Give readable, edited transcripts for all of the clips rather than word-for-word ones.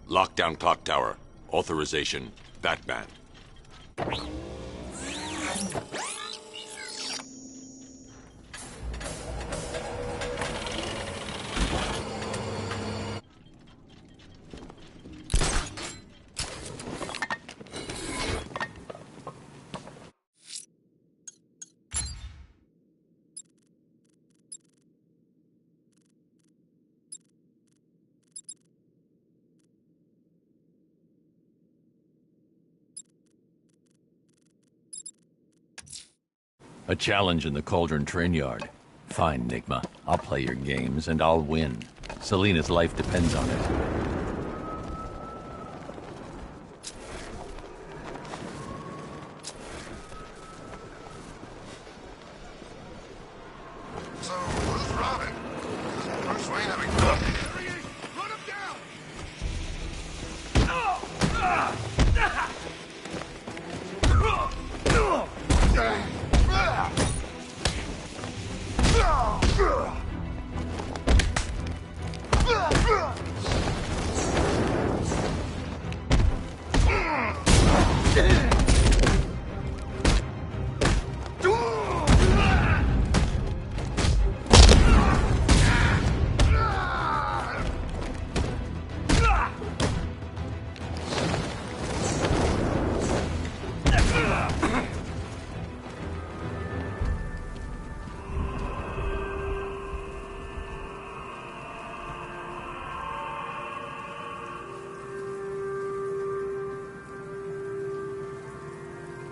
Lockdown clock tower. Authorization, Batman. A challenge in the Cauldron train yard. Fine, Nigma. I'll play your games, and I'll win. Selina's life depends on it. So, who's Robin? Bruce Wayne having fun? Run him down!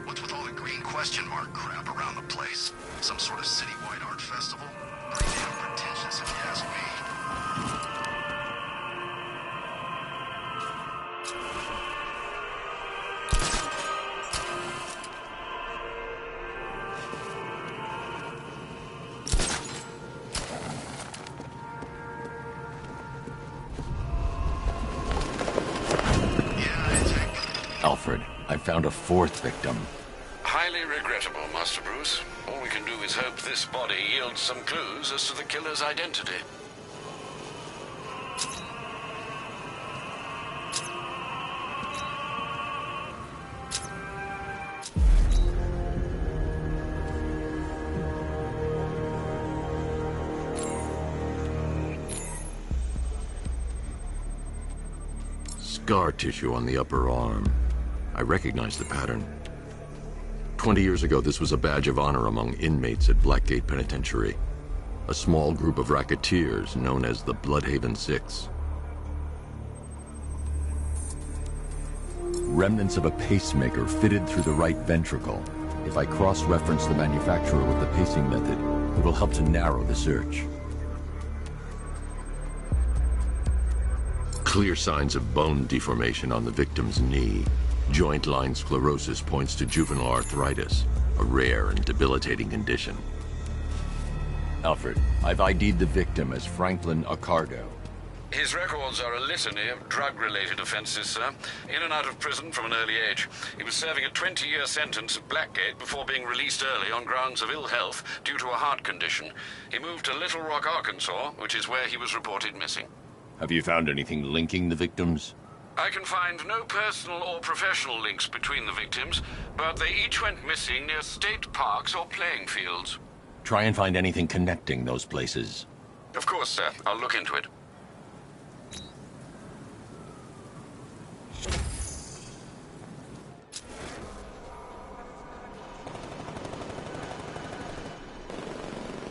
What's with all the green question mark crap around the place? Some sort of citywide art festival? Pretty damn pretentious if you ask me. Alfred, I found a fourth victim. Highly regrettable, Master Bruce. All we can do is hope this body yields some clues as to the killer's identity. Scar tissue on the upper arm. I recognize the pattern. 20 years ago, this was a badge of honor among inmates at Blackgate Penitentiary. A small group of racketeers known as the Bloodhaven Six. Remnants of a pacemaker fitted through the right ventricle. If I cross-reference the manufacturer with the pacing method, it will help to narrow the search. Clear signs of bone deformation on the victim's knee. Joint line sclerosis points to juvenile arthritis, a rare and debilitating condition. Alfred, I've ID'd the victim as Franklin Accardo. His records are a litany of drug-related offenses, sir. In and out of prison from an early age. He was serving a 20-year sentence at Blackgate before being released early on grounds of ill health due to a heart condition. He moved to Little Rock, Arkansas, which is where he was reported missing. Have you found anything linking the victims? I can find no personal or professional links between the victims, but they each went missing near state parks or playing fields. Try and find anything connecting those places. Of course, sir. I'll look into it.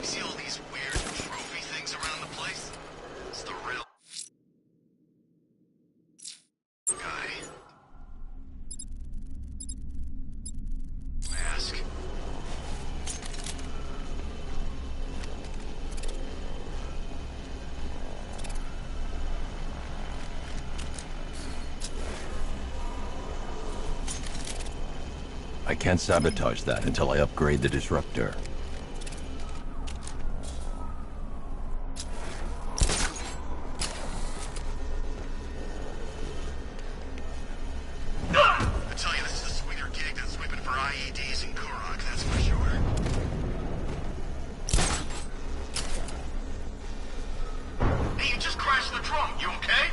See all these weird trophy things around the place? It's the real guy. Mask. I can't sabotage that until I upgrade the disruptor. I tell you, this is a sweeter gig than sweeping for IEDs in Kurok, that's for sure. Hey, you just crashed the drum. You okay?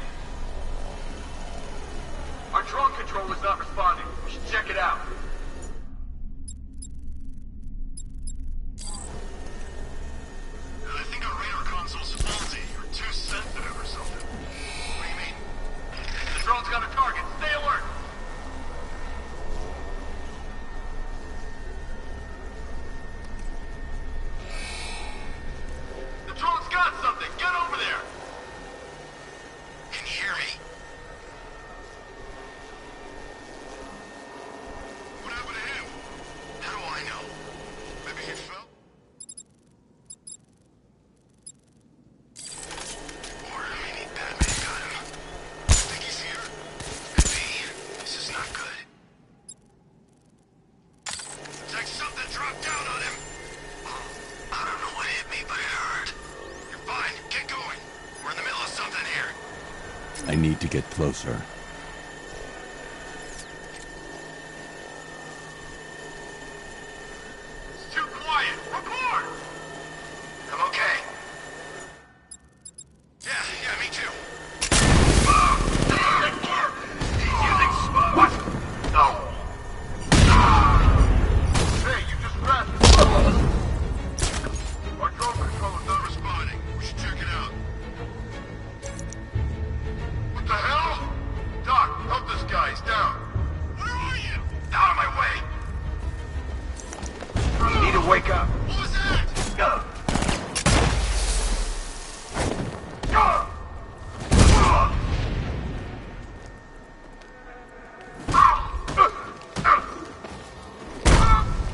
I need to get closer. It's too quiet. Report! I'm okay. Yeah, me too. He's using smoke. What? No. Hey, you just crashed. Our drone control is not responding. We should check it out. What the hell? Doc, help this guy. He's down. Where are you? Out of my way. You need to wake up. What was that?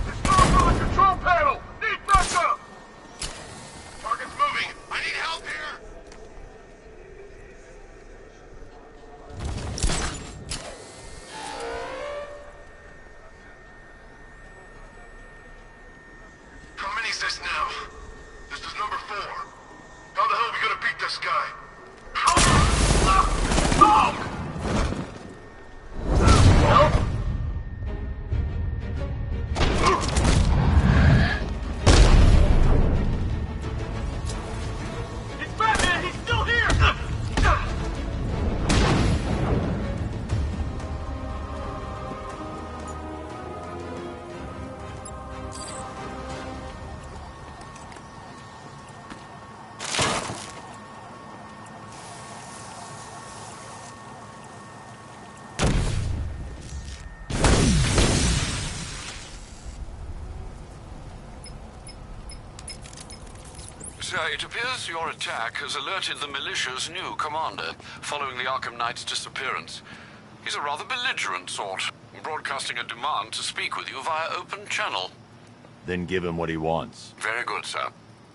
There's power on the control panel. Need backup. Target's moving. I need help here. How many is this now? This is number 4. How the hell are we gonna beat this guy? Help! It's Batman! He's still here! Sir, it appears your attack has alerted the militia's new commander, following the Arkham Knight's disappearance. He's a rather belligerent sort, broadcasting a demand to speak with you via open channel. Then give him what he wants. Very good, sir.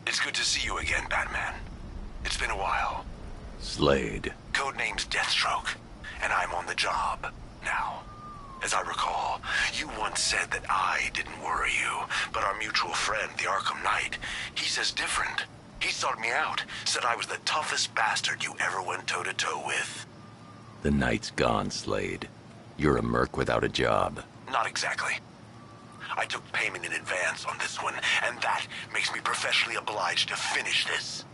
It's good to see you again, Batman. It's been a while. Slade. Codename's Deathstroke, and I'm on the job now. As I recall, you once said that I didn't worry you, but our mutual friend, the Arkham Knight, he says different. He sought me out, said I was the toughest bastard you ever went toe-to-toe with. The night's gone, Slade. You're a merc without a job. Not exactly. I took payment in advance on this one, and that makes me professionally obliged to finish this.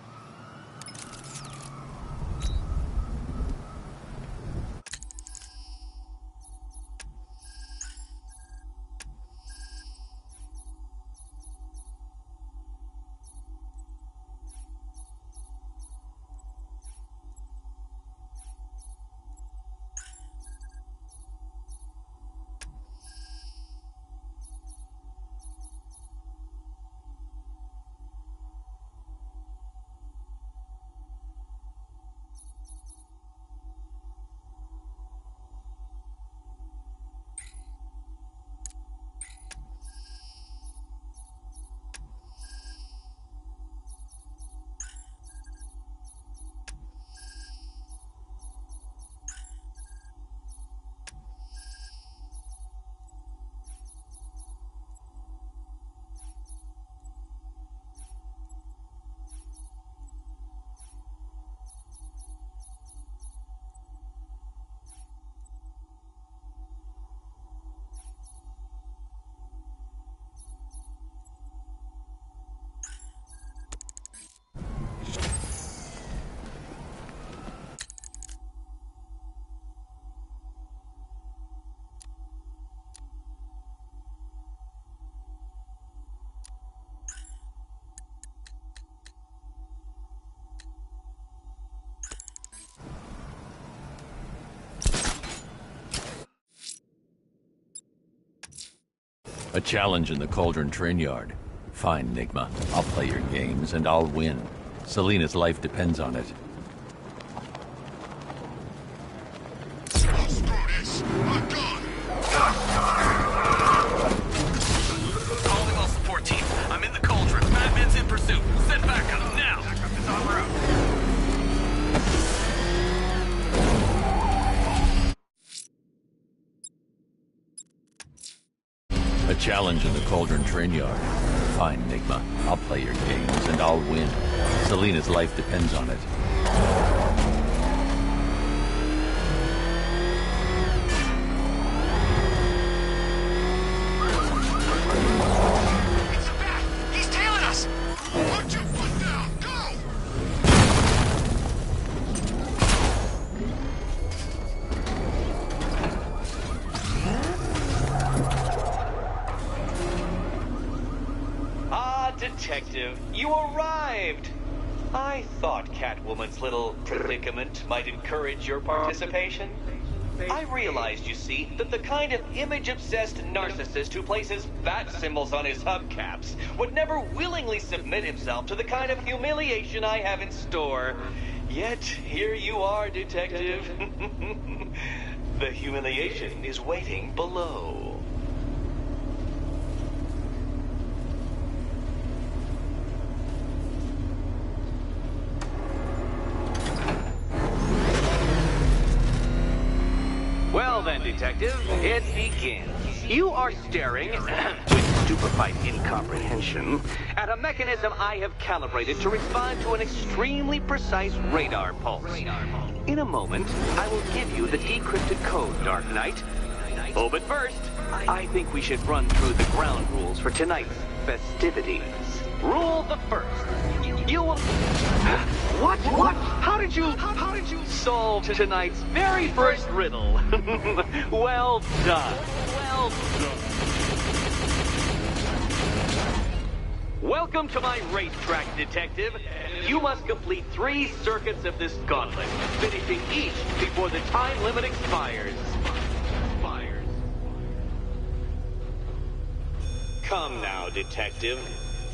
A challenge in the Cauldron train yard. Fine, Nigma. I'll play your games, and I'll win. Selina's life depends on it. Screw this! I'm gone! Calling all support team. I'm in the Cauldron. Batman's in pursuit. Send backup now! Backup is en route. A challenge in the Cauldron train yard. Fine, Nigma. I'll play your games, and I'll win. Selina's life depends on it. Detective. You arrived! I thought Catwoman's little predicament might encourage your participation. I realized, you see, that the kind of image-obsessed narcissist who places bat symbols on his hubcaps would never willingly submit himself to the kind of humiliation I have in store. Yet, here you are, Detective. The humiliation is waiting below. Well then, Detective, it begins. You are staring, with stupefied incomprehension, at a mechanism I have calibrated to respond to an extremely precise radar pulse. In a moment, I will give you the decrypted code, Dark Knight. Oh, but first, I think we should run through the ground rules for tonight's festivities. Rule the first. You will... What? How did you solve tonight's very first riddle? Well done. Welcome to my racetrack, Detective. You must complete 3 circuits of this gauntlet, finishing each before the time limit expires. Come now, Detective.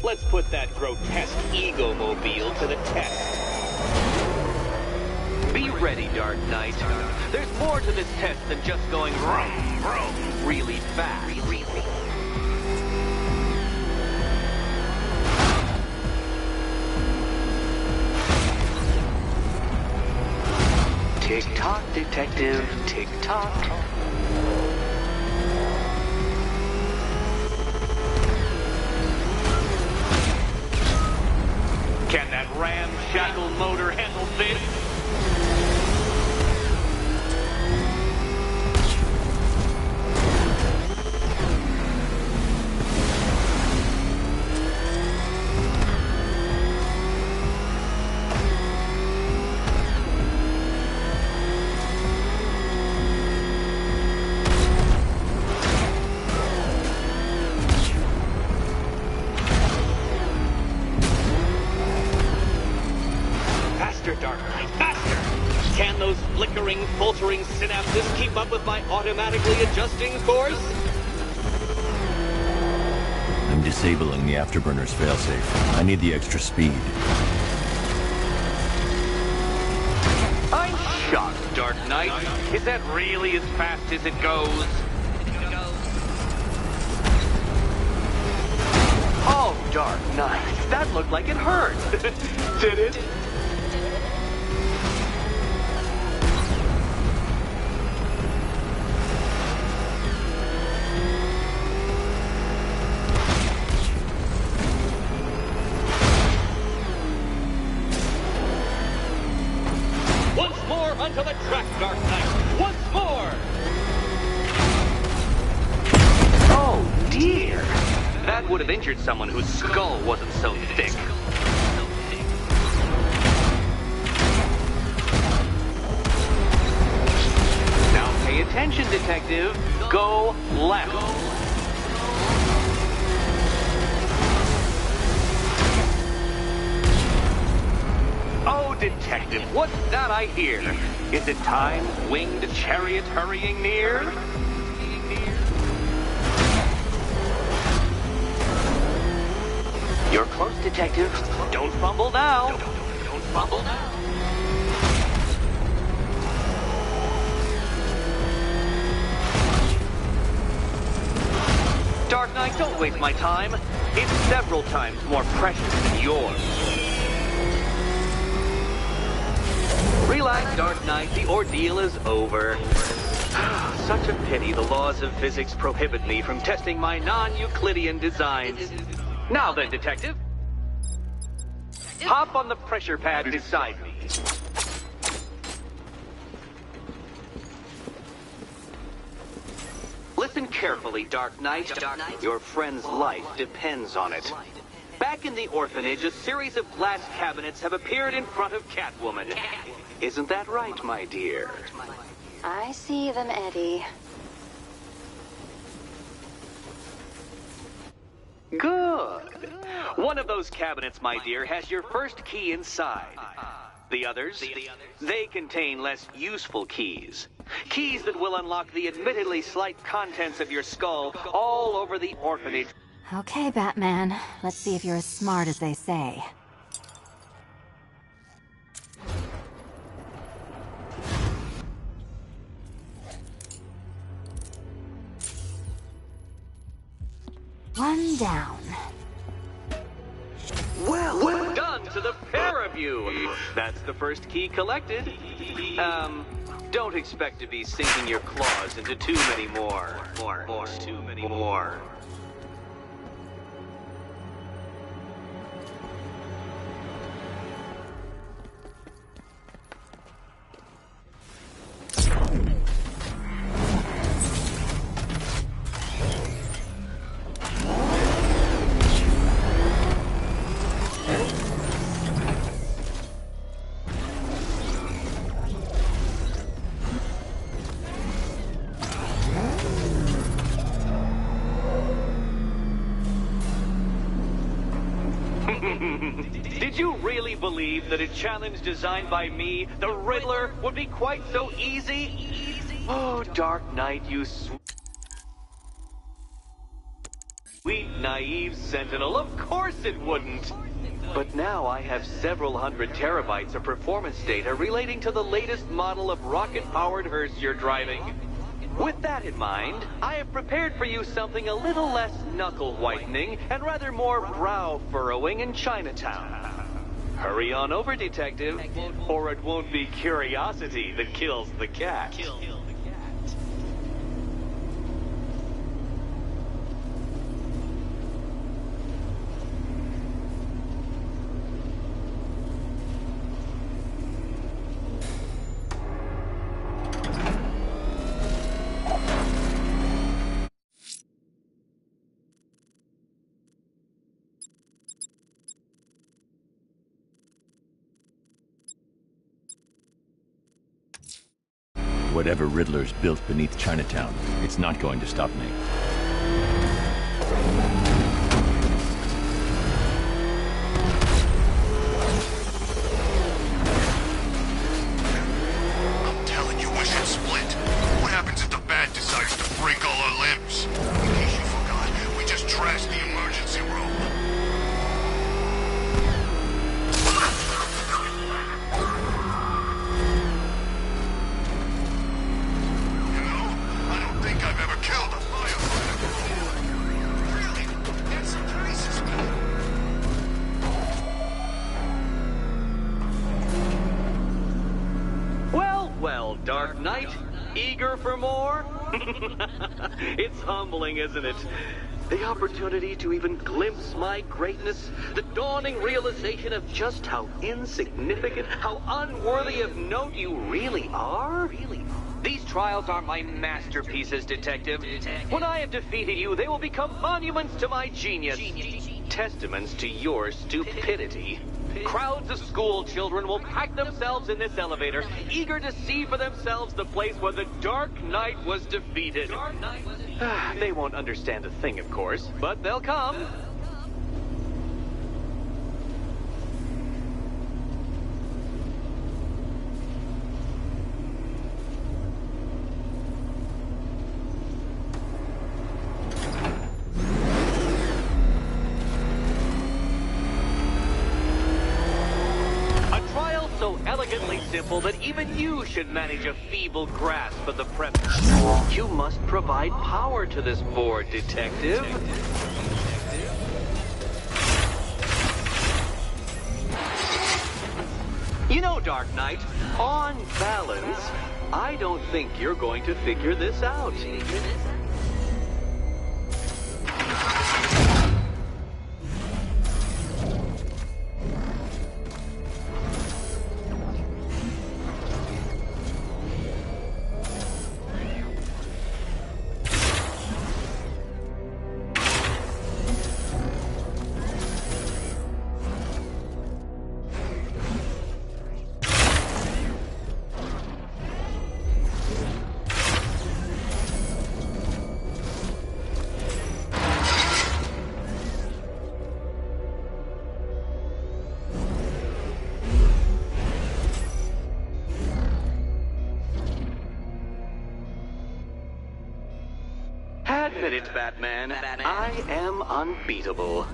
Let's put that grotesque ego-mobile to the test. Be ready, Dark Knight. There's more to this test than just going vroom, vroom, really fast. Tick-tock, Detective, tick-tock. Can that ramshackle motor handle this? Faltering synapses keep up with my automatically adjusting course? I'm disabling the afterburner's failsafe. I need the extra speed. I'm shocked, Dark Knight. Is that really as fast as it goes? Oh, Dark Knight, that looked like it hurt. Did it? Onto the track, Dark Knight! Once more! Oh, dear! That would have injured someone whose skull wasn't so thick. Now pay attention, Detective. Go left. Oh, Detective, what's that I hear? Is it time's winged chariot hurrying near? You're close, Detective. Don't fumble now. Don't fumble now. Dark Knight, don't waste my time. It's several times more precious than yours. Relax, Dark Knight. The ordeal is over. Such a pity the laws of physics prohibit me from testing my non-Euclidean designs. Now then, Detective. Hop on the pressure pad beside me. Listen carefully, Dark Knight. Your friend's life depends on it. Back in the orphanage, a series of glass cabinets have appeared in front of Catwoman. Isn't that right, my dear? I see them, Eddie. Good. One of those cabinets, my dear, has your first key inside. The others, they contain less useful keys. Keys that will unlock the admittedly slight contents of your skull all over the orphanage. Okay, Batman. Let's see if you're as smart as they say. One down. Well done to the pair of you. That's the first key collected. Don't expect to be sinking your claws into too many more. Too many more. Did you really believe that a challenge designed by me, the Riddler, would be quite so easy? Oh, Dark Knight, you sweet, naive sentinel, of course it wouldn't. But now I have several hundred terabytes of performance data relating to the latest model of rocket-powered hearse you're driving. With that in mind, I have prepared for you something a little less knuckle-whitening and rather more brow-furrowing in Chinatown. Hurry on over, Detective, or it won't be curiosity that kills the cat. Whatever Riddler's built beneath Chinatown, it's not going to stop me. I'm telling you, we should split. What happens if the Bat decides to break all our limbs? In case you forgot, we just trashed the emergency room. I've ever killed a firefighter before. Really? That's surprises me. Well, Dark Knight, eager for more? It's humbling, isn't it? The opportunity to even glimpse my greatness, the dawning realization of just how insignificant, how unworthy of note you really are? These trials are my masterpieces, Detective. When I have defeated you, they will become monuments to my genius. Testaments to your stupidity. Crowds of school children will pack themselves in this elevator, eager to see for themselves the place where the Dark Knight was defeated. They won't understand a thing, of course, but they'll come. Elegantly simple that even you should manage a feeble grasp of the premise. You must provide power to this board, Detective. You know, Dark Knight, on balance, I don't think you're going to figure this out. admit it, Batman. I am unbeatable.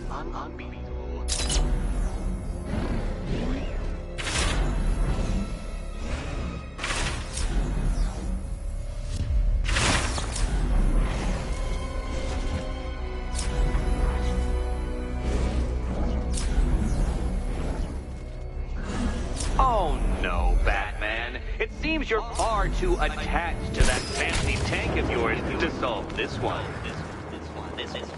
Oh no, Batman. It seems you're far too attached to that fancy tank of yours to solve this one. This one.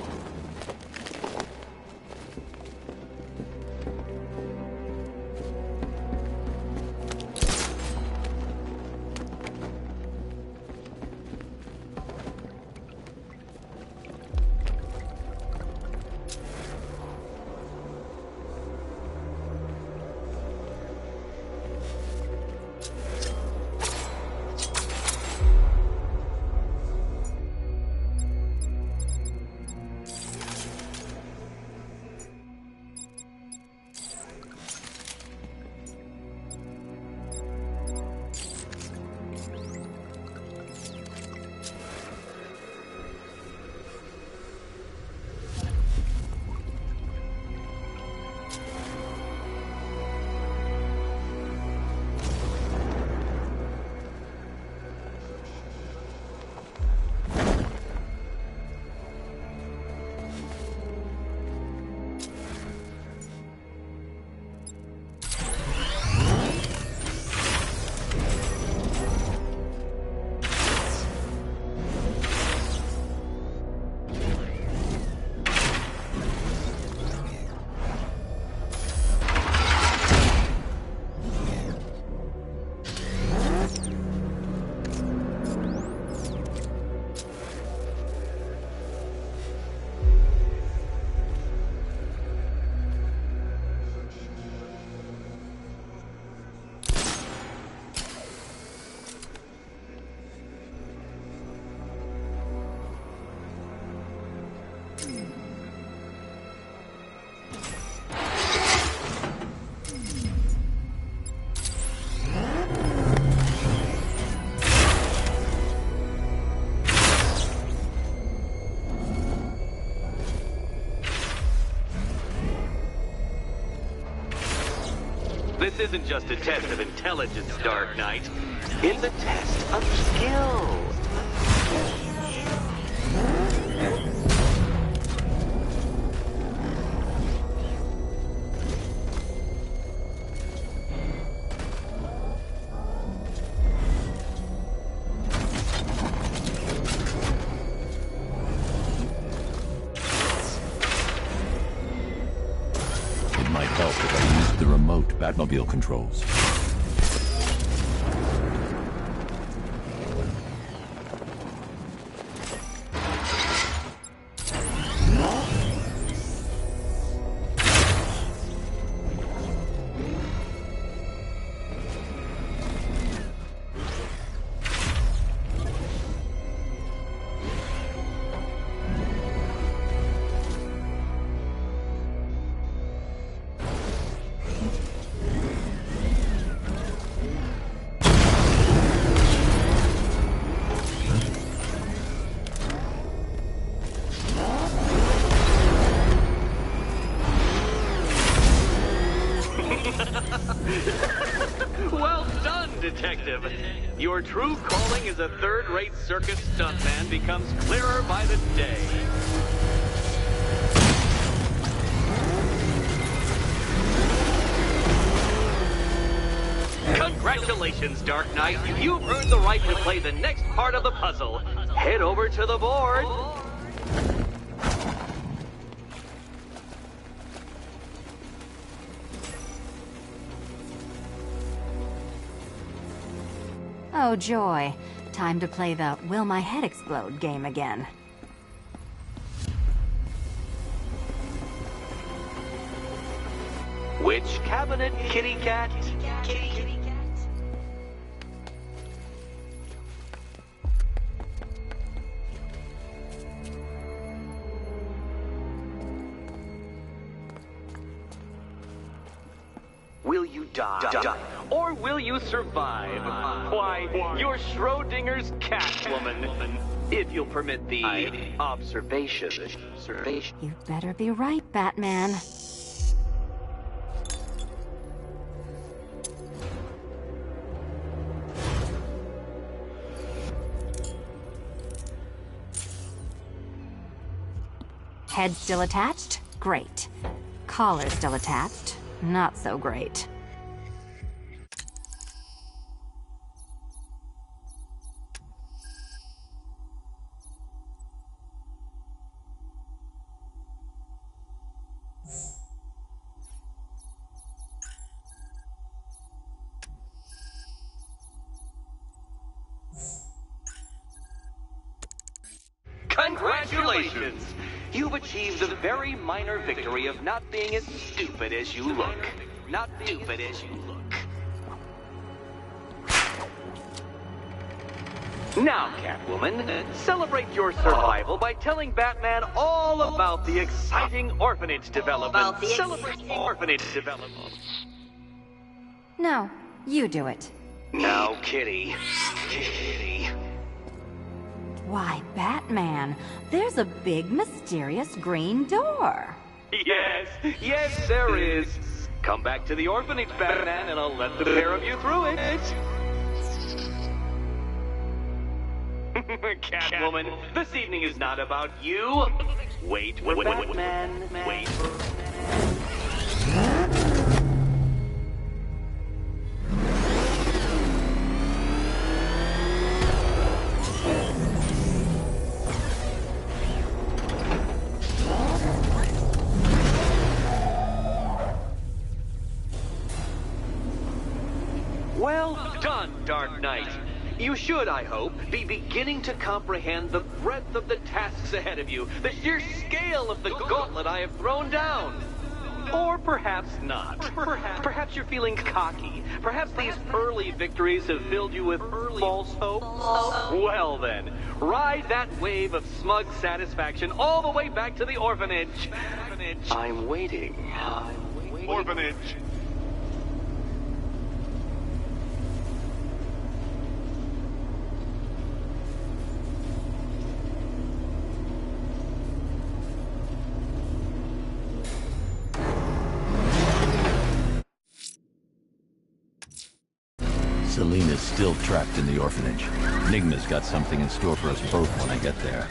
This isn't just a test of intelligence, Dark Knight. It's a test of skill. It might help if I used the remote Batmobile controls. Well done, Detective. Your true calling as a third-rate circus stuntman becomes clearer by the day. Congratulations, Dark Knight. You've earned the right to play the next part of the puzzle. Head over to the board. Oh, joy. Time to play the Will My Head Explode game again. Which cabinet, kitty cat? Will you die? Or will you survive? Why, you're Schrodinger's Catwoman. If you'll permit the observation. You better be right, Batman. Head still attached? Great. Collar still attached? Not so great. Congratulations! You've achieved the very minor victory of not being as stupid as you look. Not stupid as you look. Now, Catwoman, celebrate your survival by telling Batman all about the exciting orphanage development. Celebrate the orphanage development. No, you do it. Now, Kitty. Kitty. Why, Batman, there's a big, mysterious green door. Yes, there is. Come back to the orphanage, Batman, and I'll let the pair of you through it. Catwoman, this evening is not about you. Wait for Batman. Wait for Well done, Dark Knight. You should, I hope, be beginning to comprehend the breadth of the tasks ahead of you, the sheer scale of the gauntlet I have thrown down. Or perhaps not. Perhaps you're feeling cocky. Perhaps these early victories have filled you with false hope. Well then, ride that wave of smug satisfaction all the way back to the orphanage. I'm waiting. Orphanage. Selina's still trapped in the orphanage. Nigma's got something in store for us both when I get there.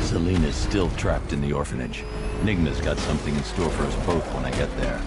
Selina's still trapped in the orphanage. Nigma's got something in store for us both when I get there.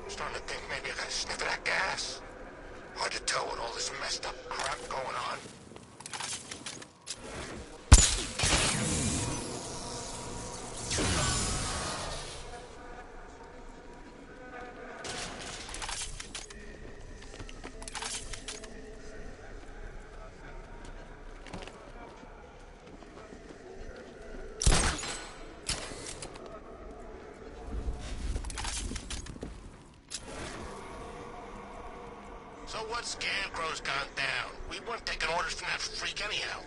Starting to think maybe I got a sniff of that gas. Hard to tell with all this messed up crap going on. So what Scarecrow's gone down? We weren't taking orders from that freak anyhow.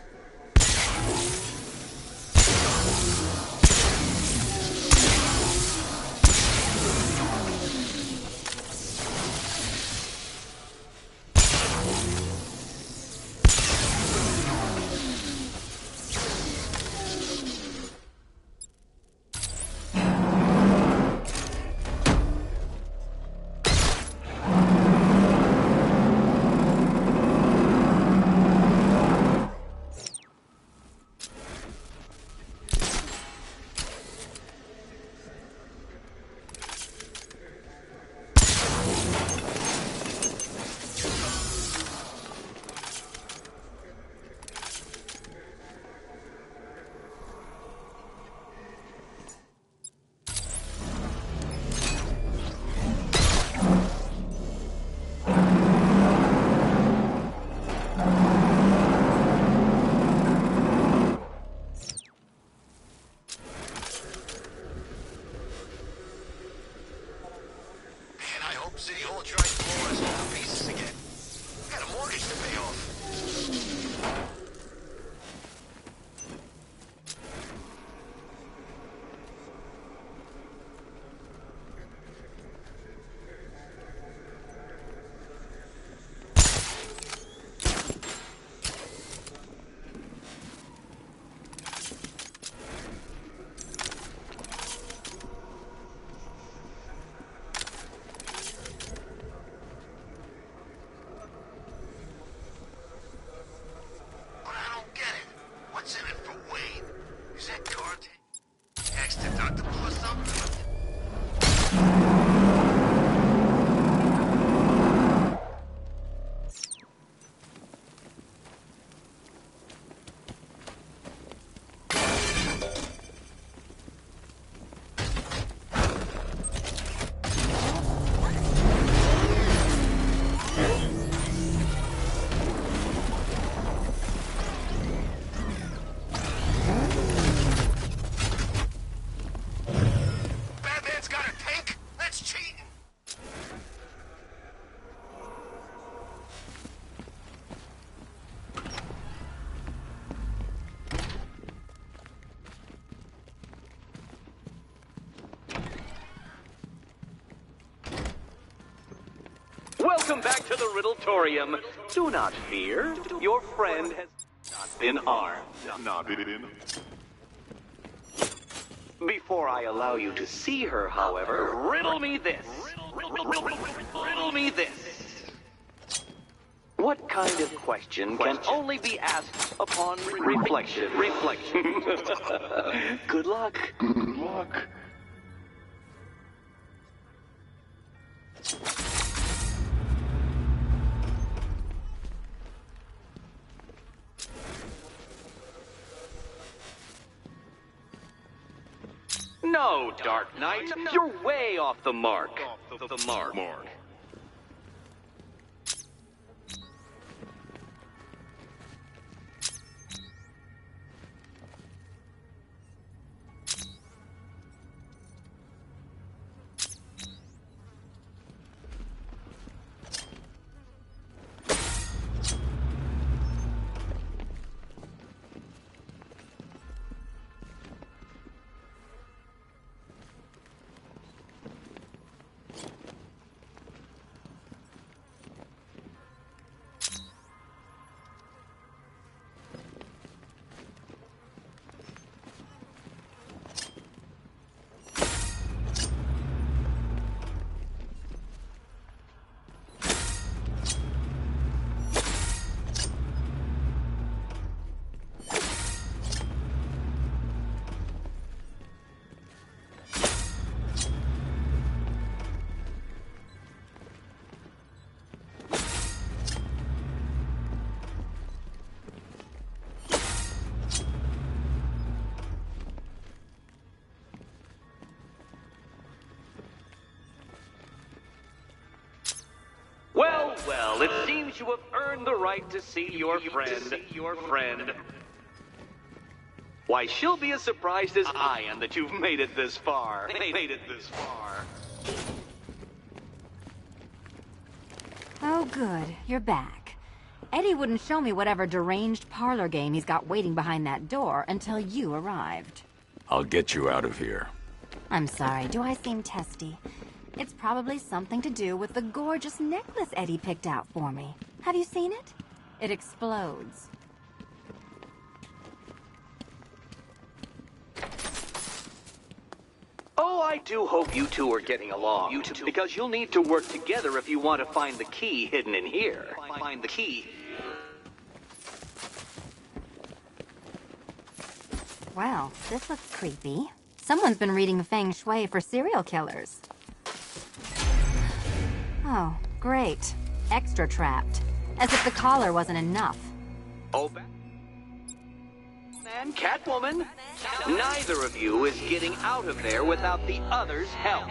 back to the Riddletorium. Do not fear. Your friend has not been armed. Before I allow you to see her, however, riddle me this. Riddle me this. What kind of question can only be asked upon reflection? Good luck. No, Dark Knight, you're way off the mark. Well, it seems you have earned the right to see your friend. Why, she'll be as surprised as I am that you've made it this far. Oh, good. You're back. Eddie wouldn't show me whatever deranged parlor game he's got waiting behind that door until you arrived. I'll get you out of here. I'm sorry, do I seem testy? It's probably something to do with the gorgeous necklace Eddie picked out for me. Have you seen it? It explodes. Oh, I do hope you two are getting along. Because you'll need to work together if you want to find the key hidden in here. Find the key. Well, this looks creepy. Someone's been reading feng shui for serial killers. Oh, great. Extra trapped. As if the collar wasn't enough. Oh, man, Catwoman. Neither of you is getting out of there without the other's help.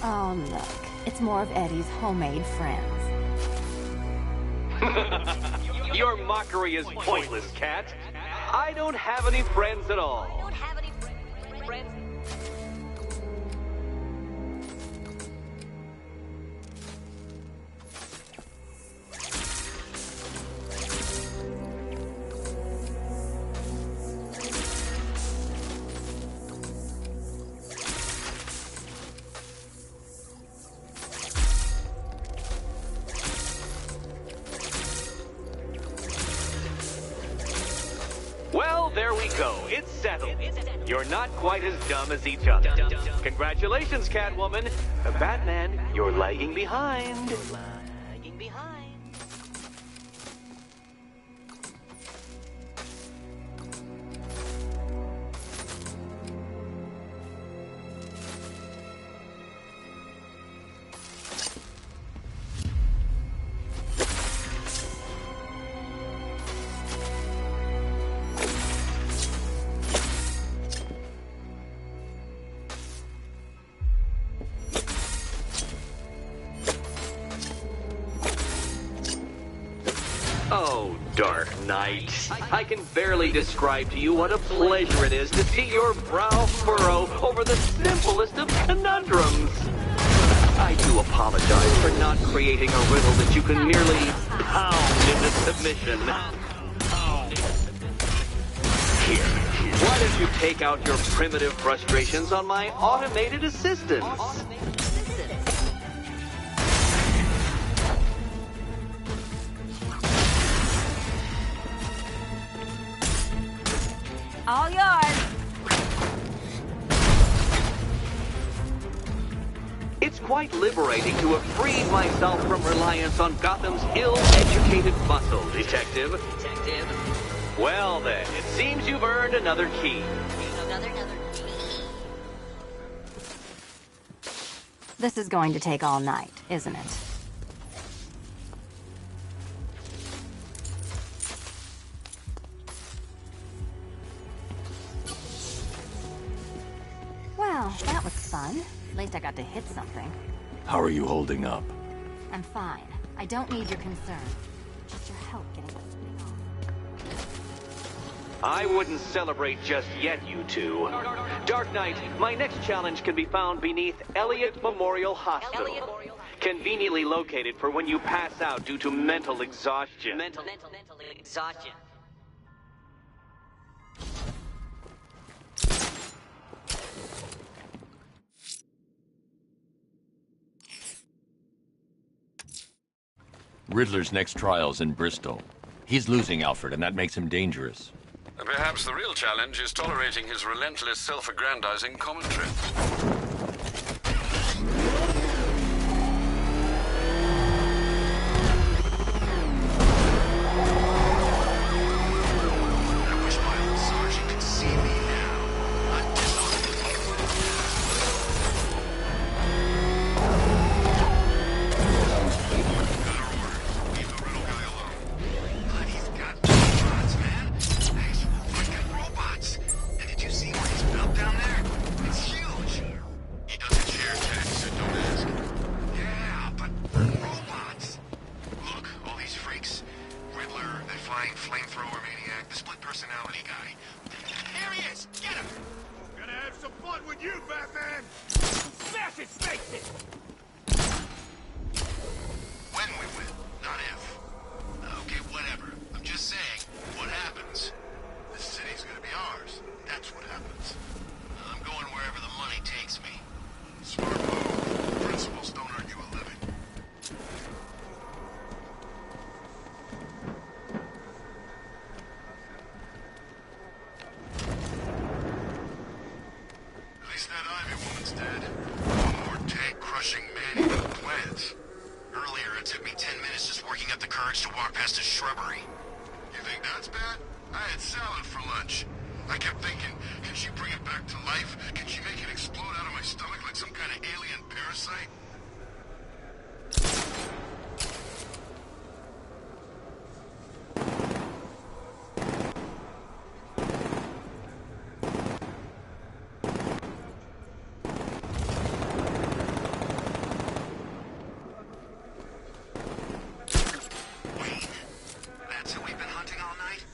Oh, look. It's more of Eddie's homemade friends. Your mockery is pointless, Cat. I don't have any friends at all. Well, there we go. It's settled. You're not quite as dumb as each other. Congratulations, Catwoman. Batman, you're lagging behind. Oh, Dark Knight. I can barely describe to you what a pleasure it is to see your brow furrow over the simplest of conundrums. I do apologize for not creating a riddle that you can merely pound into submission. Here. Why don't you take out your primitive frustrations on my automated assistants? All yours. It's quite liberating to have freed myself from reliance on Gotham's ill-educated muscle, Detective. Well then, it seems you've earned another key. This is going to take all night, isn't it? Well, that was fun. At least I got to hit something. How are you holding up? I'm fine. I don't need your concern. Just your help getting this thing off. I wouldn't celebrate just yet, you two. Dark Knight, my next challenge can be found beneath Elliott Memorial Hospital. Conveniently located for when you pass out due to mental exhaustion. Mental exhaustion. Riddler's next trial's in Bristol. He's losing Alfred, and that makes him dangerous. Perhaps the real challenge is tolerating his relentless self-aggrandizing commentary. I wish my old sergeant could see me now. I'm robots. And did you see what he's built down there? It's huge. He doesn't share tech, so don't ask. Yeah, but robots. Look, all these freaks. Riddler, the flying flamethrower maniac, the split personality guy. Here he is! Get him! Gonna have some fun with you, Batman! Smash his face in! When we win, not if. Okay, whatever. I'm just saying, what happens? This city's gonna be ours. That's what happens. I'm going wherever the money takes me. Smart move. Principals don't earn you a living. At least that Ivy woman's dead. One more tank-crushing man with plans. Earlier, it took me 10 minutes just working up the courage to walk past a shrubbery. You think that's bad? I had salad for lunch. I kept thinking, can she bring it back to life? Can she make it explode out of my stomach like some kind of alien parasite? Wait, that's who we've been hunting all night?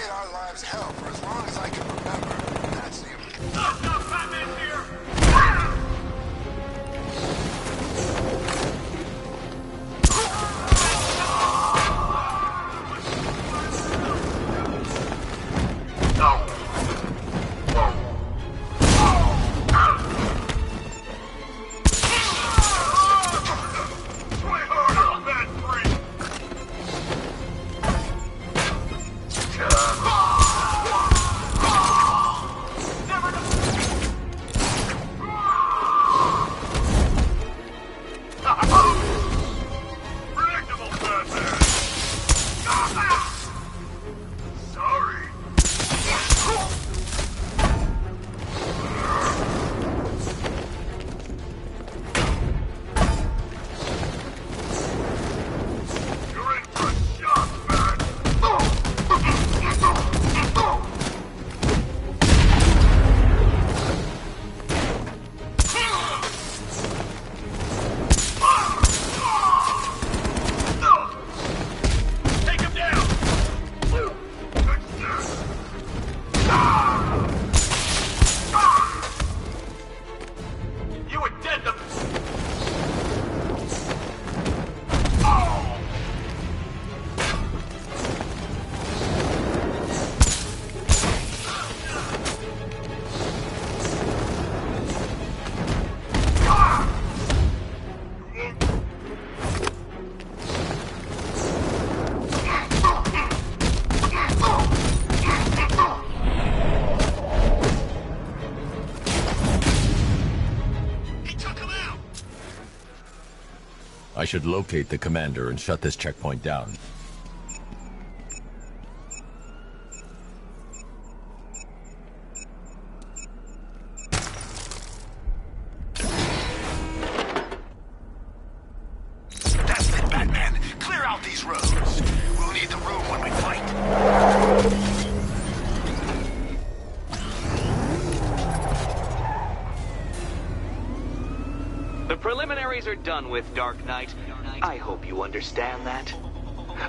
made our lives hell for as long as I can remember. That's the... Stop, Batman's here! I should locate the commander and shut this checkpoint down. That's it, Batman. Clear out these roads. We'll need the room when we fight. The preliminaries are done with, Dark Knight. I hope you understand that.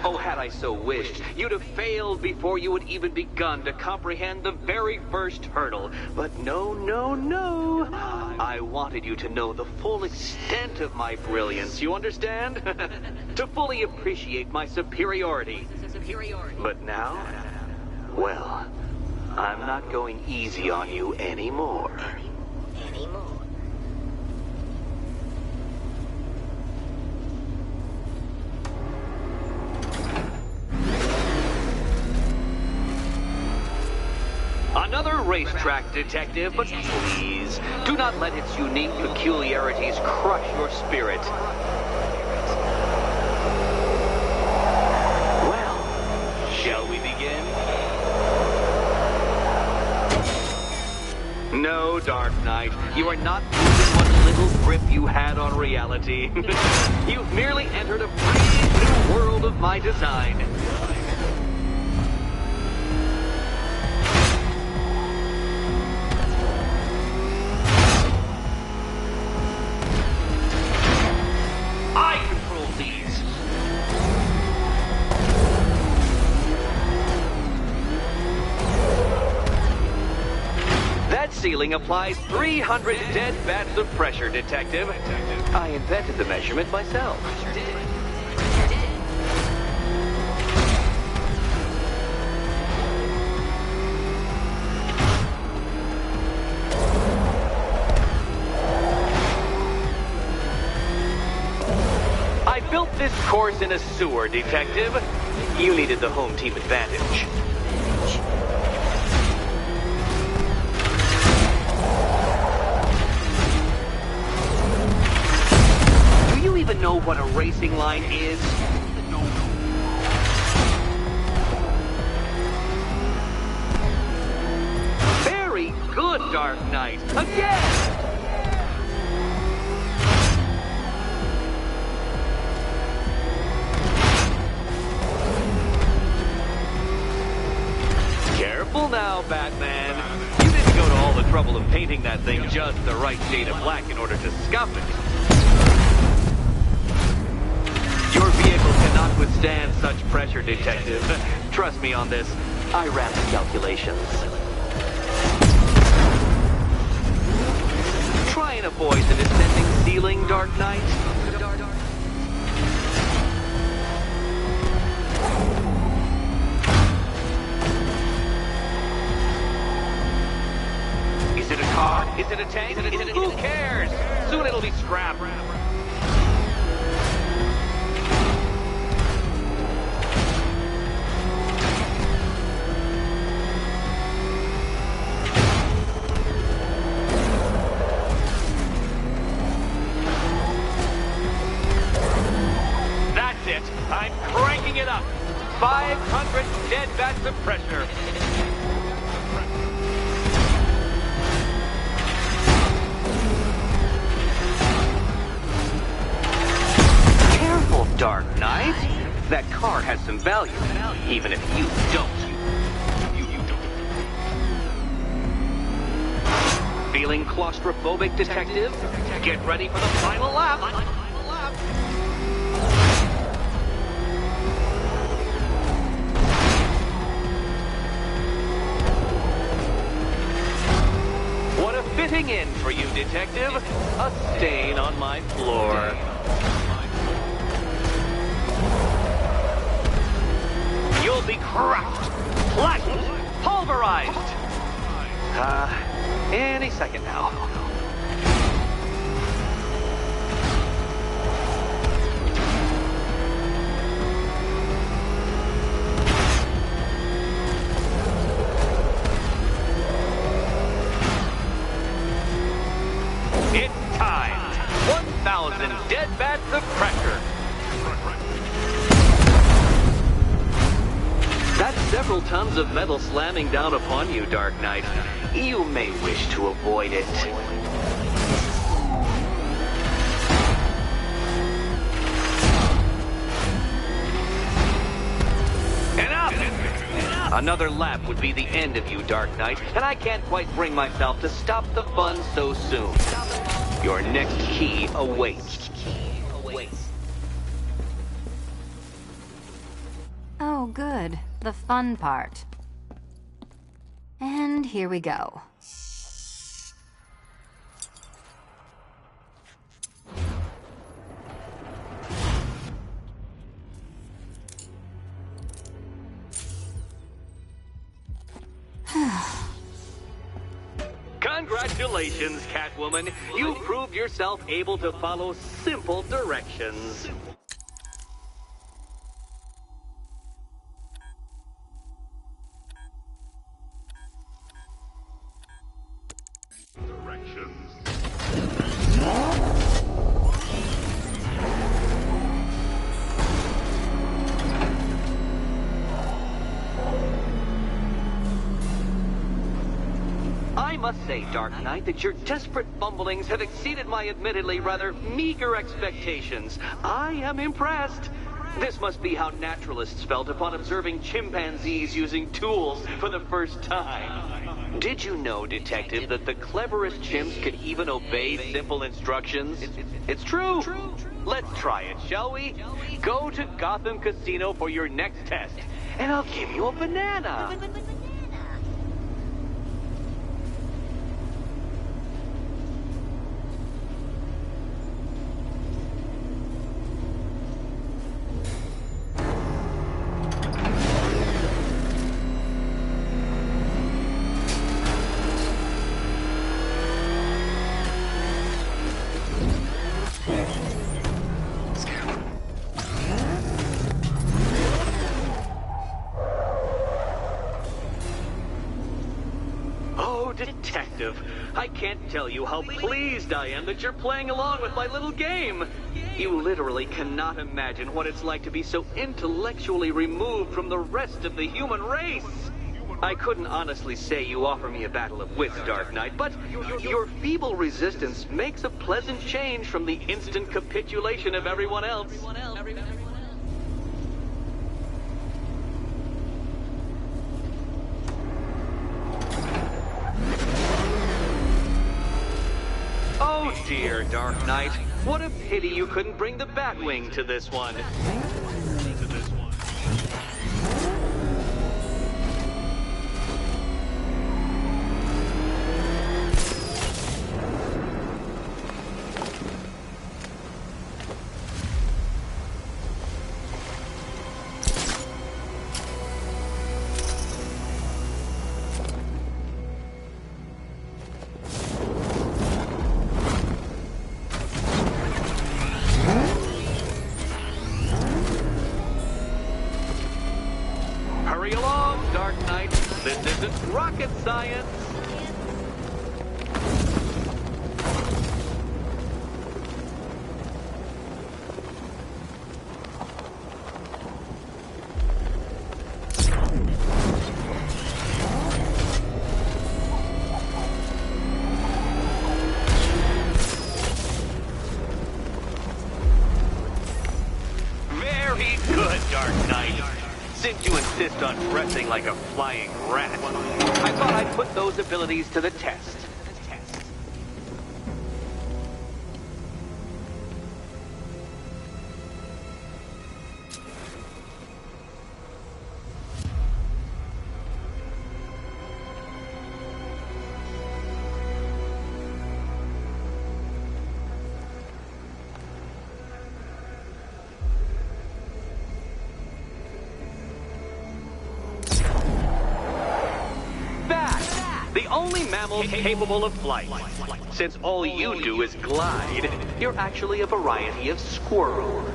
Oh, had I so wished, you'd have failed before you had even begun to comprehend the very first hurdle. But no, no, no. I wanted you to know the full extent of my brilliance, you understand? To fully appreciate my superiority. But now, well, I'm not going easy on you anymore. Another racetrack, detective, but please, do not let its unique peculiarities crush your spirit. Well, shall we begin? No, Dark Knight, you are not losing what little grip you had on reality. You've merely entered a brave new world of my design. Ceiling applies 300 dead bats of pressure, Detective. I invented the measurement myself. I built this course in a sewer, Detective. You needed the home team advantage. Even know what a racing line is? Very good, Dark Knight. Again! Careful now, Batman. You didn't go to all the trouble of painting that thing just the right shade of black in order to scuff it. Your vehicle cannot withstand such pressure, Detective. Trust me on this. I ran the calculations. Try and avoid the descending ceiling, Dark Knight. Is it a car? Is it a tank? Who cares? Soon it'll be scrap. That's it. I'm cranking it up. 500 dead vats of pressure. Dark Knight, that car has some value, even if you don't. Feeling claustrophobic, Detective? Get ready for the final lap. What a fitting end for you, Detective. A stain on my floor. You'll be crushed, flattened, pulverized. Any second now. It's time. 1,000 dead vats of pressure. That's several tons of metal slamming down upon you, Dark Knight. You may wish to avoid it. Enough! Another lap would be the end of you, Dark Knight, and I can't quite bring myself to stop the fun so soon. Your next key awaits. Oh, good. The fun part. And here we go. Congratulations, Catwoman. You proved yourself able to follow simple directions. I must say, Dark Knight, that your desperate fumblings have exceeded my admittedly rather meager expectations. I am impressed. This must be how naturalists felt upon observing chimpanzees using tools for the first time. Did you know, Detective, that the cleverest chimps could even obey simple instructions? It's true. Let's try it, shall we? Go to Gotham Casino for your next test, and I'll give you a banana. Detective, I can't tell you how pleased I am that you're playing along with my little game. You literally cannot imagine what it's like to be so intellectually removed from the rest of the human race. I couldn't honestly say you offer me a battle of wits, Dark Knight, but your feeble resistance makes a pleasant change from the instant capitulation of everyone else. Oh dear, Dark Knight. What a pity you couldn't bring the Batwing to this one. rocket science. Very good, Dark Knight. Since you insist on dressing like a flying rat, I thought I'd put those abilities to the test. The only mammal capable of flight. Since all you do is glide, you're actually a variety of squirrel.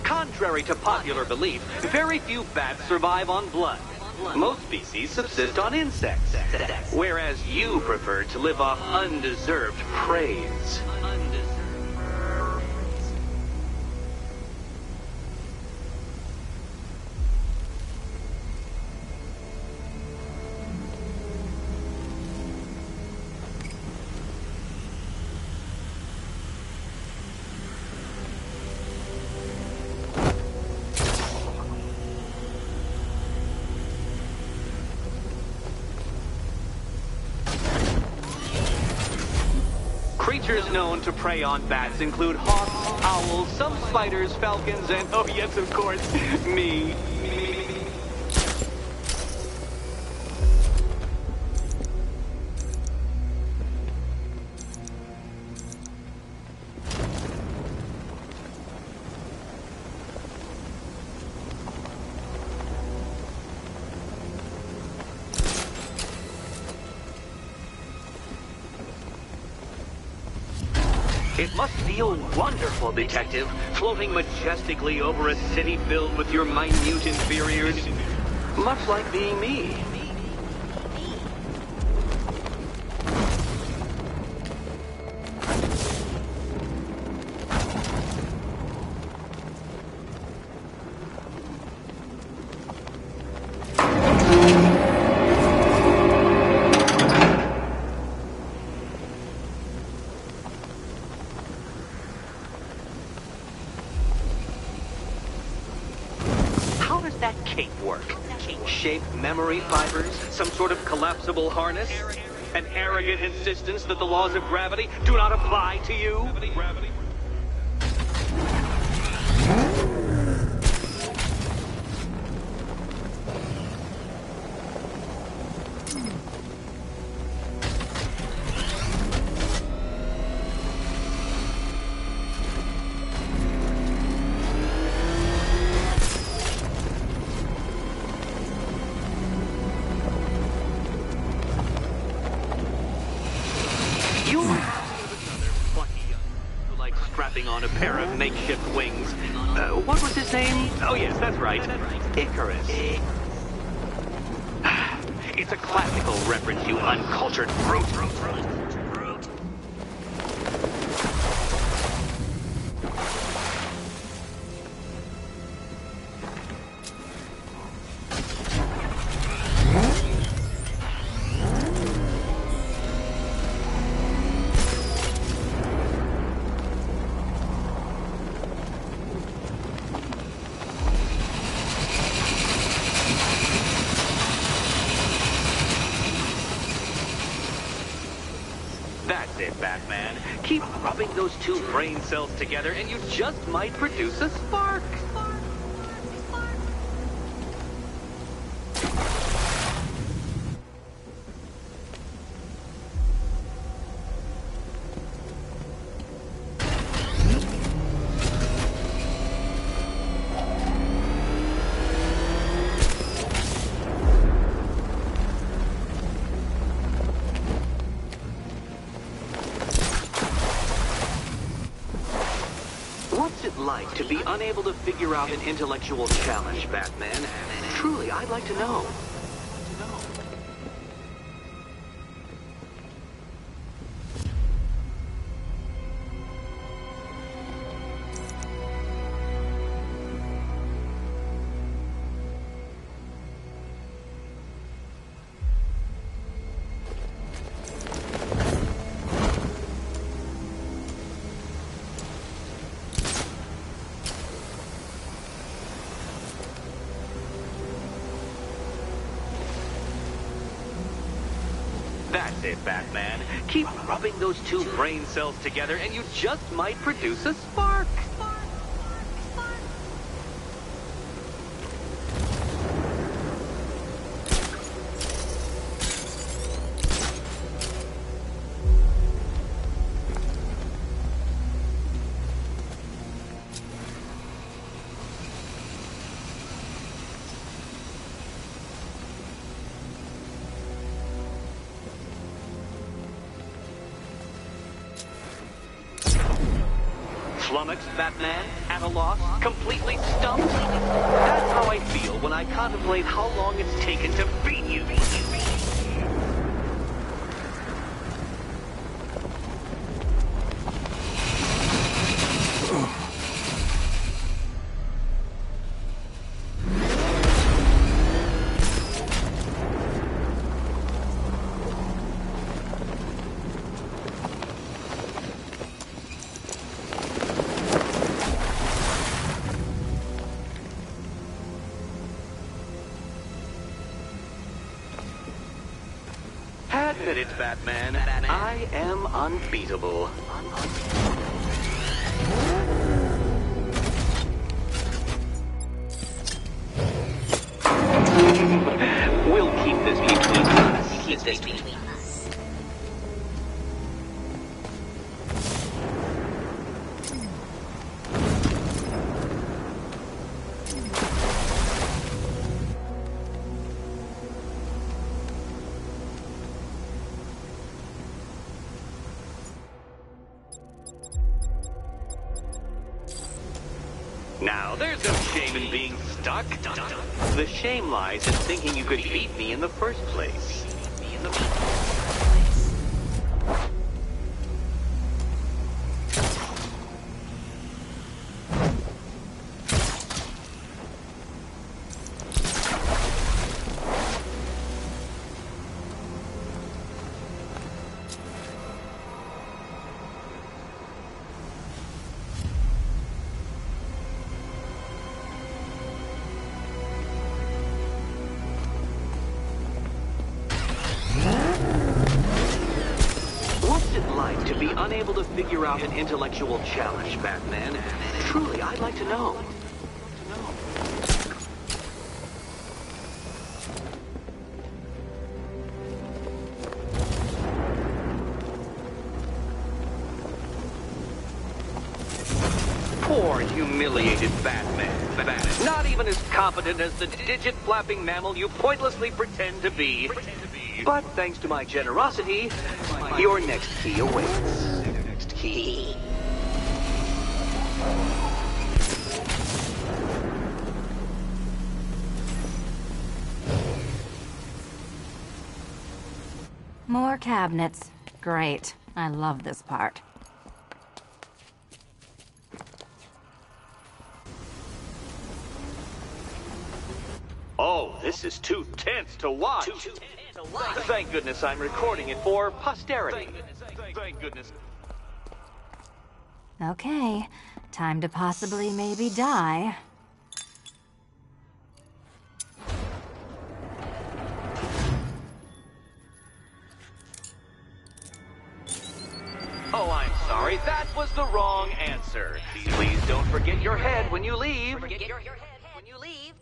Contrary to popular belief, very few bats survive on blood. Most species subsist on insects, whereas you prefer to live off undeserved praise. Creatures known to prey on bats include hawks, owls, some spiders, falcons, and, oh yes, of course, me. It must feel wonderful, Detective, floating majestically over a city filled with your minute inferiors. Much like being me. That cape work? Shape memory fibers? Some sort of collapsible harness? An arrogant insistence that the laws of gravity do not apply to you? On a pair of makeshift wings. What was his name? Oh yes, that's right. Icarus. It's a classical reference, you uncultured brute. That's it, Batman. Keep rubbing those two brain cells together and you just might produce a spark. like to be unable to figure out an intellectual challenge, Batman? Truly, I'd like to know. That's it, Batman. Keep rubbing those two brain cells together and you just might produce a spark. Flummoxed, Batman? At a loss? Completely stumped? That's how I feel when I contemplate how long it's taken to beat you. Admit it, Batman. I am unbeatable. We'll keep this between us. Keep this between us. Now, there's no shame in being stuck. The shame lies in thinking you could beat me in the first place. To be unable to figure out an intellectual challenge, Batman. Truly, I'd like to know. Poor, humiliated Batman. Not even as competent as the digit-flapping mammal you pointlessly pretend to be. But thanks to my generosity, your next key awaits. Next key. More cabinets. Great. I love this part. Oh, this is too tense to watch. Thank goodness I'm recording it for posterity. Thank goodness. Okay. Time to possibly maybe die. Oh, I'm sorry. That was the wrong answer. Please don't forget your head when you leave. Forget your head when you leave.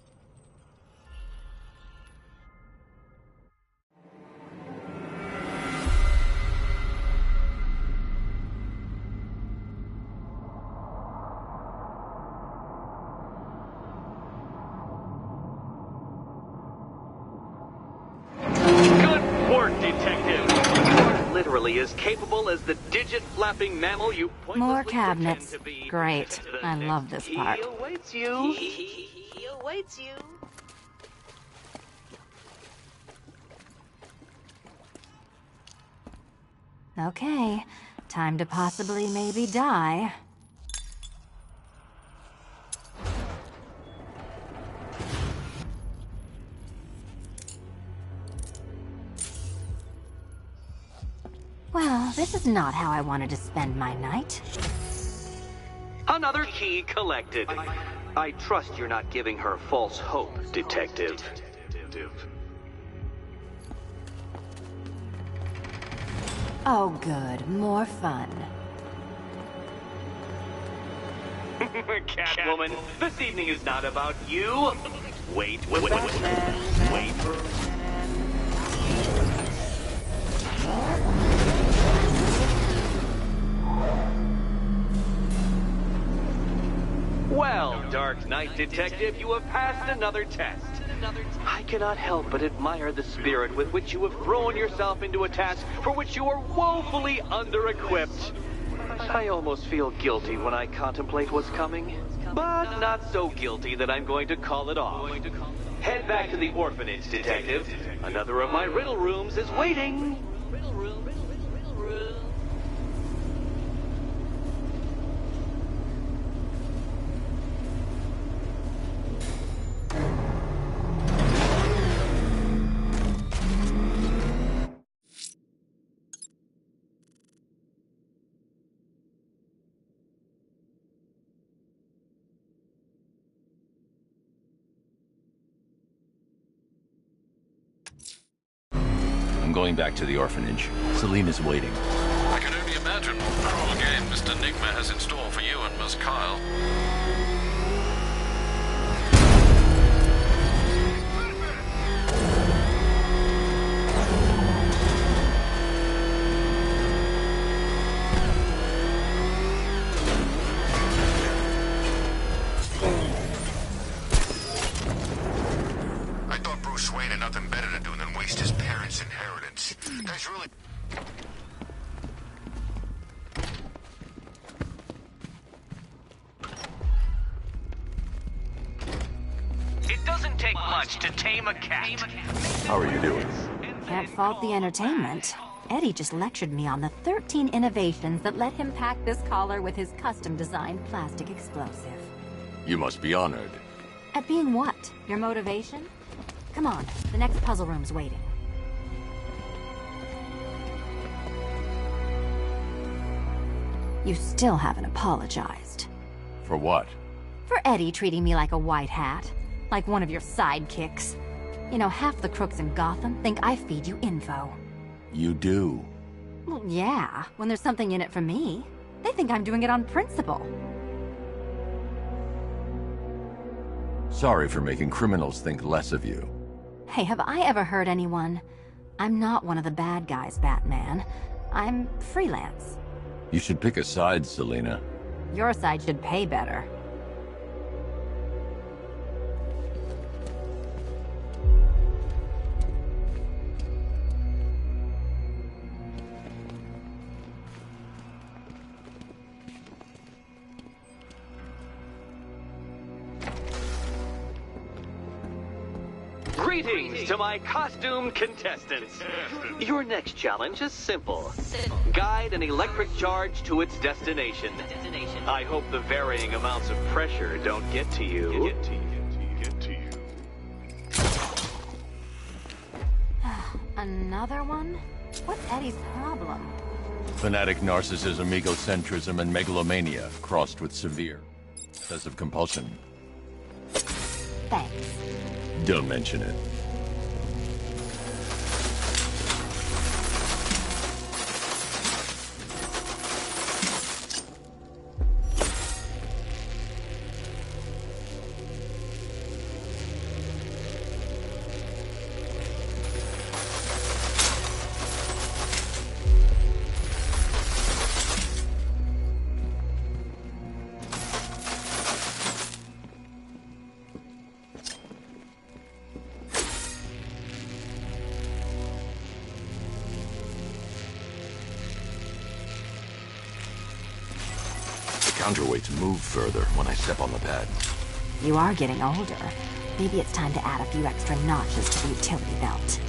Good work, Detective. You are literally as capable as the digit-flapping mammal you pointlessly More pretend cabinets. to be. Great. I love this part. He awaits you. He awaits you. Okay. Time to possibly maybe die. Well, this is not how I wanted to spend my night. Another key collected. I trust you're not giving her false hope, Detective. Oh, good. More fun. Catwoman, this evening is not about you. Wait, wait for... Well, Dark Knight Detective, you have passed another test. I cannot help but admire the spirit with which you have thrown yourself into a task for which you are woefully under-equipped. I almost feel guilty when I contemplate what's coming, but not so guilty that I'm going to call it off. Head back to the orphanage, Detective. Another of my riddle rooms is waiting. I'm going back to the orphanage. Selena's waiting. I can only imagine what cruel game Mr. Nigma has in store for you and Miss Kyle. I thought Bruce Wayne had nothing better to do than waste his parents' inheritance. That's really... It doesn't take much to tame a cat. How are you doing? Can't fault the entertainment. Eddie just lectured me on the 13 innovations that let him pack this collar with his custom-designed plastic explosive. You must be honored. At being what? Your motivation? Come on, the next puzzle room's waiting. You still haven't apologized. For what? For Eddie treating me like a white hat. Like one of your sidekicks. You know, half the crooks in Gotham think I feed you info. You do. Well, yeah, when there's something in it for me. They think I'm doing it on principle. Sorry for making criminals think less of you. Hey, have I ever hurt anyone? I'm not one of the bad guys, Batman. I'm freelance. You should pick a side, Selena. Your side should pay better. Greetings to my costumed contestants. Your next challenge is simple. Guide an electric charge to its destination. I hope the varying amounts of pressure don't get to you. Another one? What's Eddie's problem? Fanatic narcissism, egocentrism, and megalomania crossed with severe obsessive compulsion. Thanks. Don't mention it. counterweights move further when I step on the pad. You are getting older. Maybe it's time to add a few extra notches to the utility belt.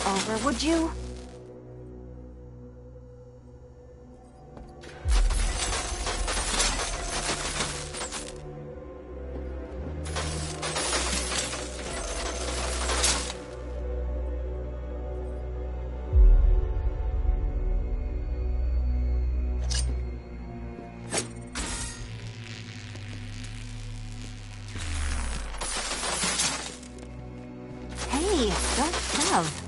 Over, would you? Hey, don't shove.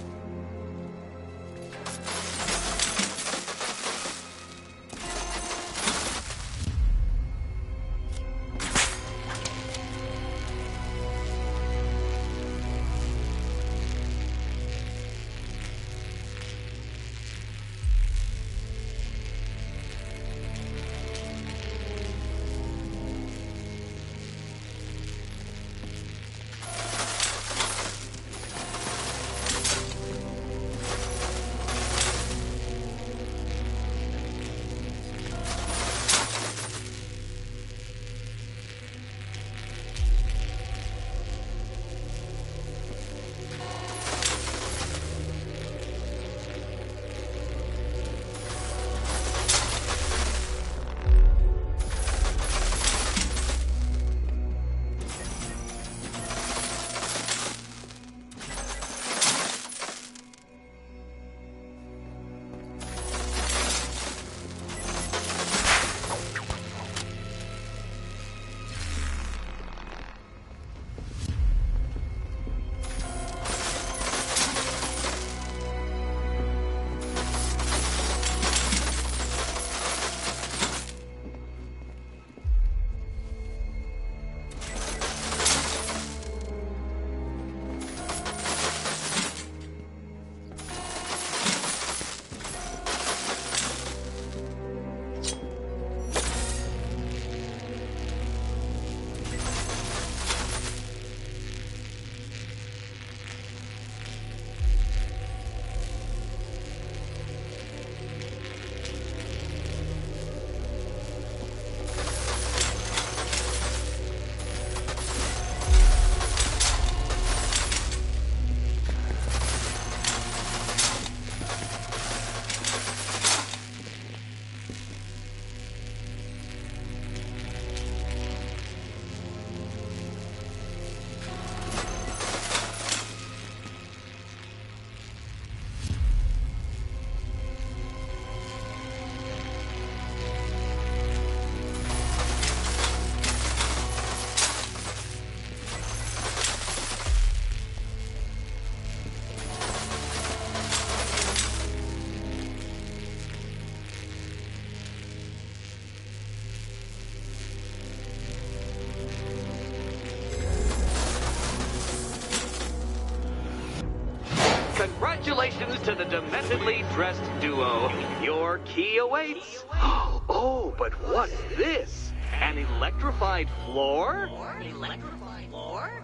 Congratulations to the dementedly dressed duo. Your key awaits. Oh, but what's this? An electrified floor? Electrified floor?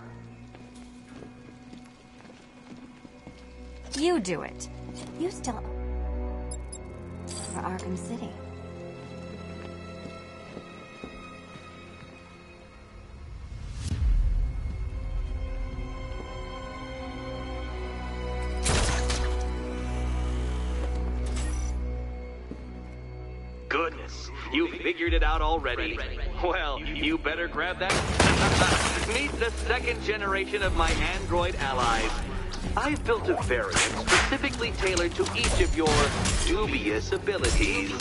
You do it. You still... for Arkham City. Goodness, you figured it out already. Well, you better grab that. Meet the second generation of my android allies. I've built a variant specifically tailored to each of your dubious abilities.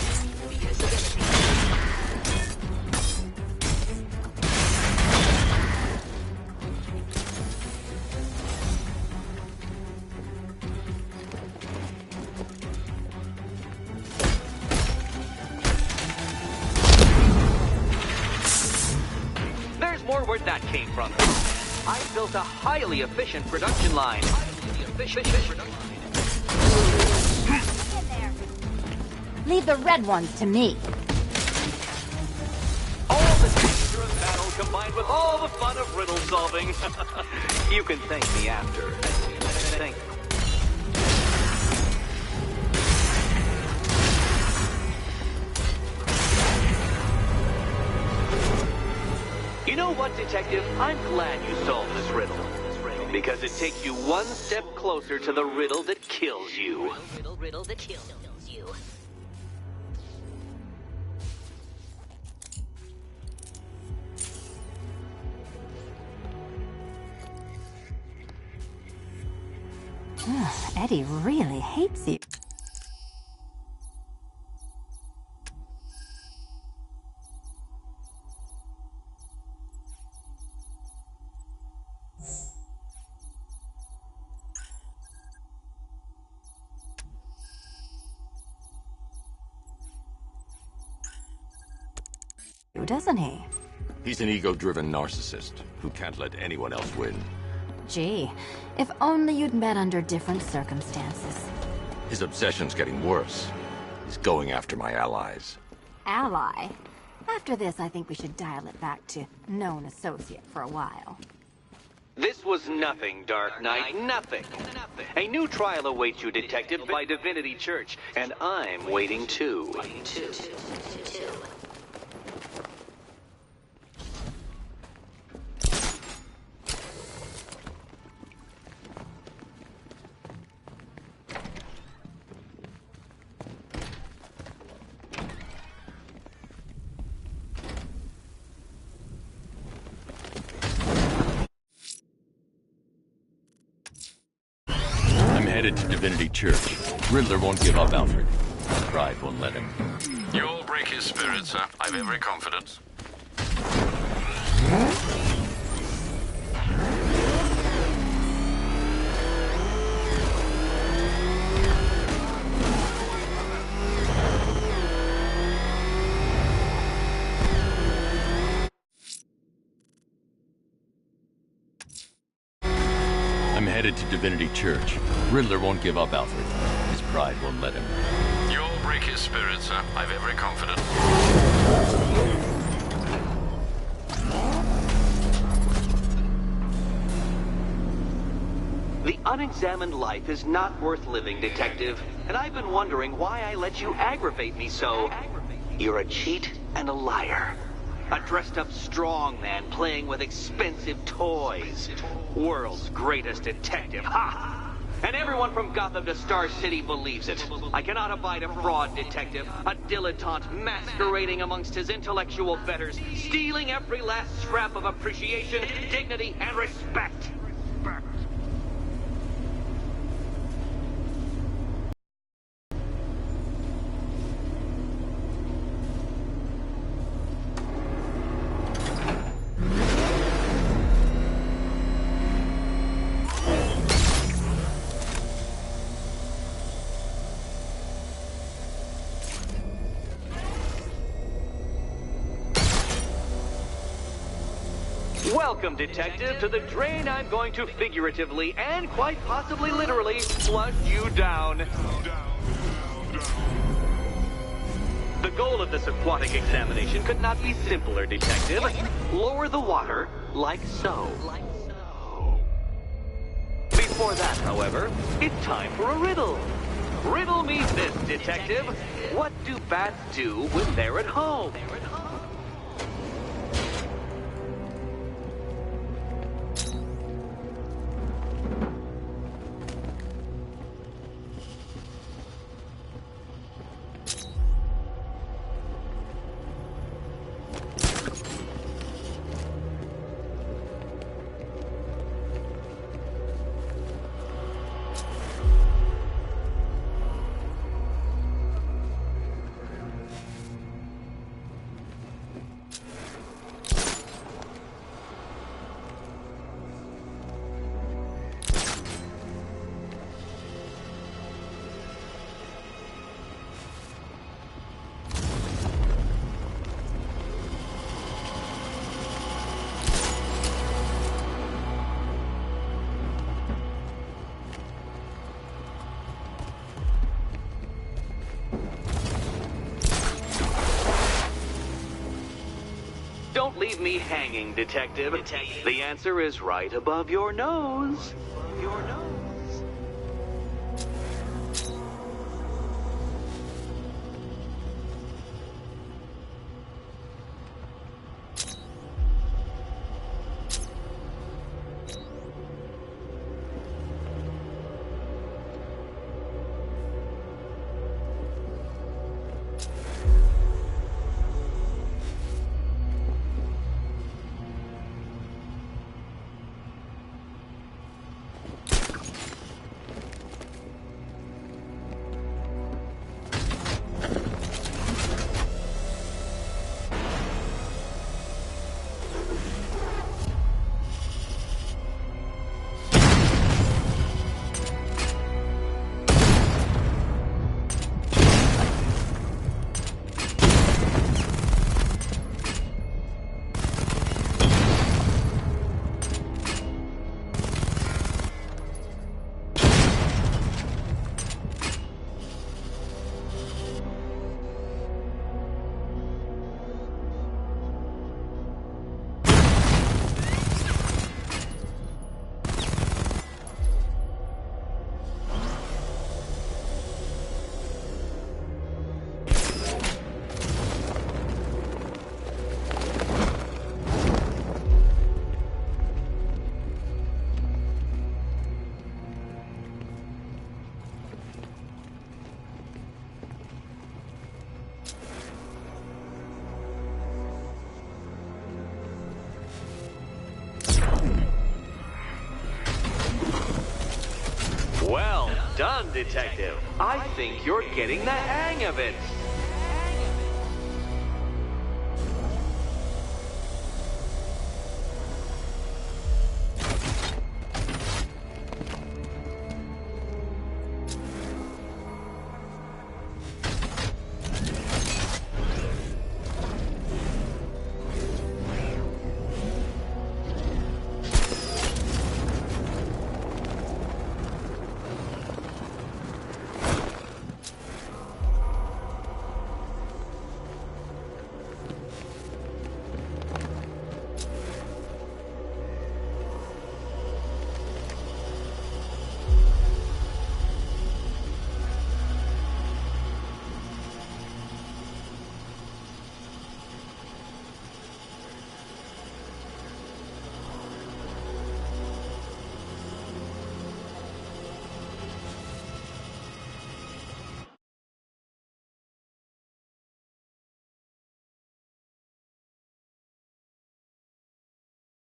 There's more where that came from. I built a highly efficient production line. Leave the red ones to me. All the danger of battle combined with all the fun of riddle solving. You can thank me after. Thank you. You know what, Detective? I'm glad you solved this riddle. Because it takes you one step closer to the riddle that kills you. Riddle that kills you. Eddie really hates you. Doesn't he? He's an ego-driven narcissist who can't let anyone else win. Gee, if only you'd met under different circumstances. His obsession's getting worse. He's going after my allies. Ally? After this, I think we should dial it back to known associate for a while. This was nothing, Dark Knight, nothing. A new trial awaits you, Detective, by Divinity Church, and I'm waiting too. Headed to Divinity Church. Riddler won't give up, Alfred. Pride won't let him. You'll break his spirit, sir. I've every confidence. I'm headed to Divinity Church. Riddler won't give up, Alfred. His pride won't let him. You'll break his spirit, sir. I've every confidence. The unexamined life is not worth living, Detective. And I've been wondering why I let you aggravate me so. You're a cheat and a liar. A dressed-up strongman playing with expensive toys. World's greatest detective, ha! And everyone from Gotham to Star City believes it. I cannot abide a fraud detective, a dilettante masquerading amongst his intellectual betters, stealing every last scrap of appreciation, dignity, and respect. Welcome, Detective, to the drain I'm going to figuratively and quite possibly literally flush you down. The goal of this aquatic examination could not be simpler, Detective. Lower the water like so. Before that, however, it's time for a riddle. Riddle me this, detective. What do bats do when they're at home? Don't leave me hanging, detective. The answer is right above your nose. Your nose. Well done, detective. I think you're getting the hang of it.